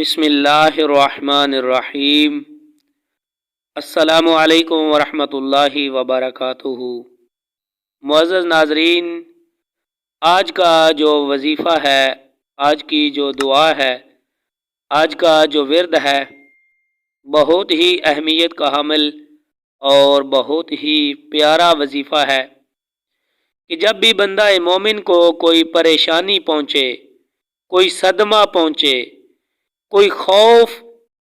بسم اللہ الرحمن الرحیم۔ السلام علیکم ورحمۃ اللہ وبرکاتہ۔ معزز ناظرین، آج کا جو وظیفہ ہے، آج کی جو دعا ہے، آج کا جو ورد ہے، بہت ہی اہمیت کا حامل اور بہت ہی پیارا وظیفہ ہے کہ جب بھی بندہ مومن کو کوئی پریشانی پہنچے، کوئی صدمہ پہنچے، کوئی خوف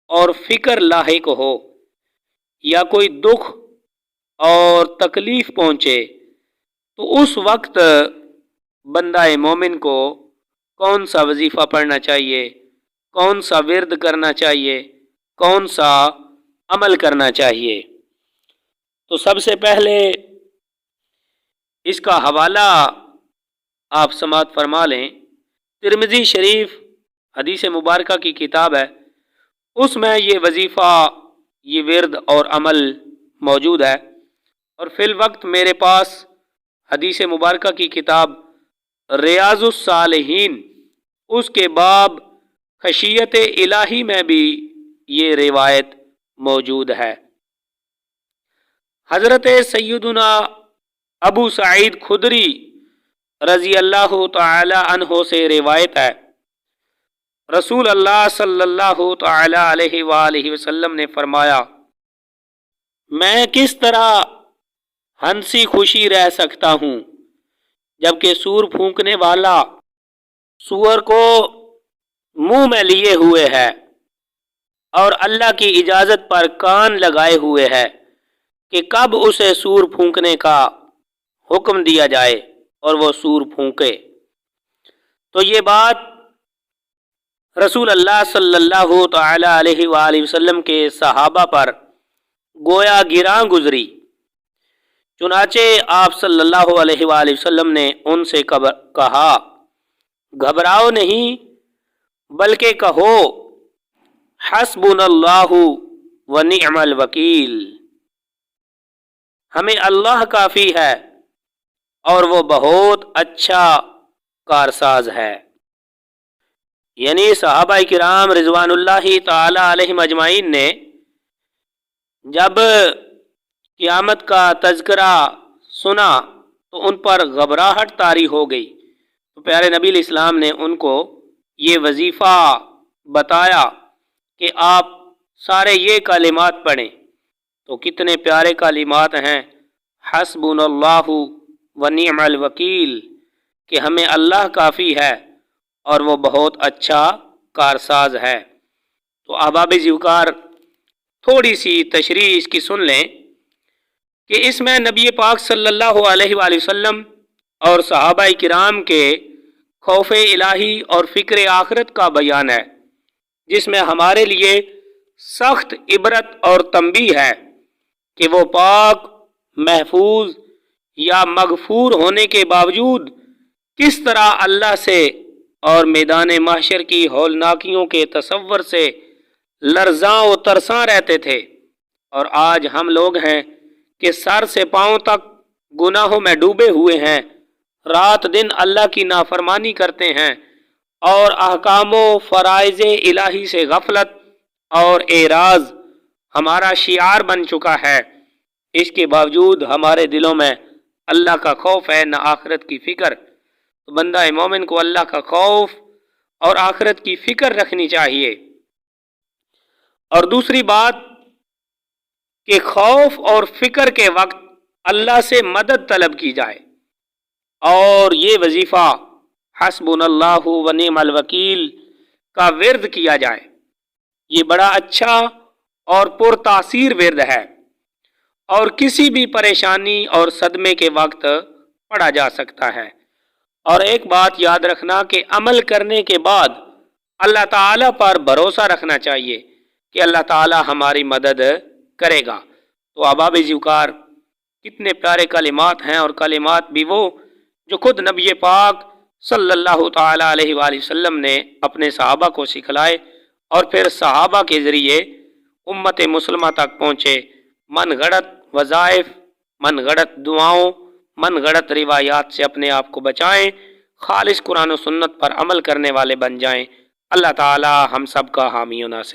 اور فکر لاحق ہو، یا کوئی دکھ اور تکلیف پہنچے، تو اس وقت بندہ مومن کو کون سا وظیفہ پڑھنا چاہیے، کون سا ورد کرنا چاہیے، کون سا عمل کرنا چاہیے؟ تو سب سے پہلے اس کا حوالہ آپ سماعت فرما لیں۔ ترمذی شریف حدیث مبارکہ کی کتاب ہے، اس میں یہ وظیفہ، یہ ورد اور عمل موجود ہے، اور فی الوقت میرے پاس حدیث مبارکہ کی کتاب ریاض الصالحین، اس کے باب خشیت الہی میں بھی یہ روایت موجود ہے۔ حضرت سیدنا ابو سعید خدری رضی اللہ تعالی عنہ سے روایت ہے، رسول اللہ صلی اللہ تعالی علیہ وآلہ وسلم نے فرمایا، میں کس طرح ہنسی خوشی رہ سکتا ہوں جبکہ سور پھونکنے والا سور کو منہ میں لیے ہوئے ہے اور اللہ کی اجازت پر کان لگائے ہوئے ہے کہ کب اسے سور پھونکنے کا حکم دیا جائے اور وہ سور پھونکے۔ تو یہ بات رسول اللہ صلی اللہ تعالی علیہ وآلہ وسلم کے صحابہ پر گویا گراں گزری، چنانچہ آپ صلی اللہ علیہ وآلہ وسلم نے ان سے کہا، گھبراؤ نہیں بلکہ کہو حسبنا اللہ ونعم الوکیل، ہمیں اللہ کافی ہے اور وہ بہت اچھا کارساز ہے۔ یعنی صحابہ کرام رضوان اللہ تعالی علیہم اجمعین نے جب قیامت کا تذکرہ سنا تو ان پر گھبراہٹ طاری ہو گئی، تو پیارے نبی علیہ السلام نے ان کو یہ وظیفہ بتایا کہ آپ سارے یہ کلمات پڑھیں۔ تو کتنے پیارے کلمات ہیں، حسبنا اللہ ونعم الوکیل، کہ ہمیں اللہ کافی ہے اور وہ بہت اچھا کارساز ہے۔ تو احباب ذوقار، تھوڑی سی تشریح اس کی سن لیں کہ اس میں نبی پاک صلی اللہ علیہ وآلہ وسلم اور صحابہ کرام کے خوف الہی اور فکر آخرت کا بیان ہے، جس میں ہمارے لیے سخت عبرت اور تنبیہ ہے کہ وہ پاک، محفوظ یا مغفور ہونے کے باوجود کس طرح اللہ سے اور میدان محشر کی ہولناکیوں کے تصور سے لرزاں و ترساں رہتے تھے، اور آج ہم لوگ ہیں کہ سر سے پاؤں تک گناہوں میں ڈوبے ہوئے ہیں، رات دن اللہ کی نافرمانی کرتے ہیں اور احکام و فرائض الہی سے غفلت اور اعراض ہمارا شعار بن چکا ہے۔ اس کے باوجود ہمارے دلوں میں اللہ کا خوف ہے، نہ آخرت کی فکر۔ تو بندہ مومن کو اللہ کا خوف اور آخرت کی فکر رکھنی چاہیے۔ اور دوسری بات کہ خوف اور فکر کے وقت اللہ سے مدد طلب کی جائے، اور یہ وظیفہ حسبنا اللہ ونعم الوکیل کا ورد کیا جائے۔ یہ بڑا اچھا اور پرتاثیر ورد ہے، اور کسی بھی پریشانی اور صدمے کے وقت پڑھا جا سکتا ہے۔ اور ایک بات یاد رکھنا کہ عمل کرنے کے بعد اللہ تعالیٰ پر بھروسہ رکھنا چاہیے کہ اللہ تعالیٰ ہماری مدد کرے گا۔ تو احباب ذوقار، کتنے پیارے کلمات ہیں، اور کلمات بھی وہ جو خود نبی پاک صلی اللہ تعالی علیہ وآلہ وسلم نے اپنے صحابہ کو سکھلائے، اور پھر صحابہ کے ذریعے امت مسلمہ تک پہنچے۔ من گھڑت وظائف، من گھڑت دعاؤں، من گھڑت روایات سے اپنے آپ کو بچائیں، خالص قرآن و سنت پر عمل کرنے والے بن جائیں۔ اللہ تعالی ہم سب کا حامی و ناصر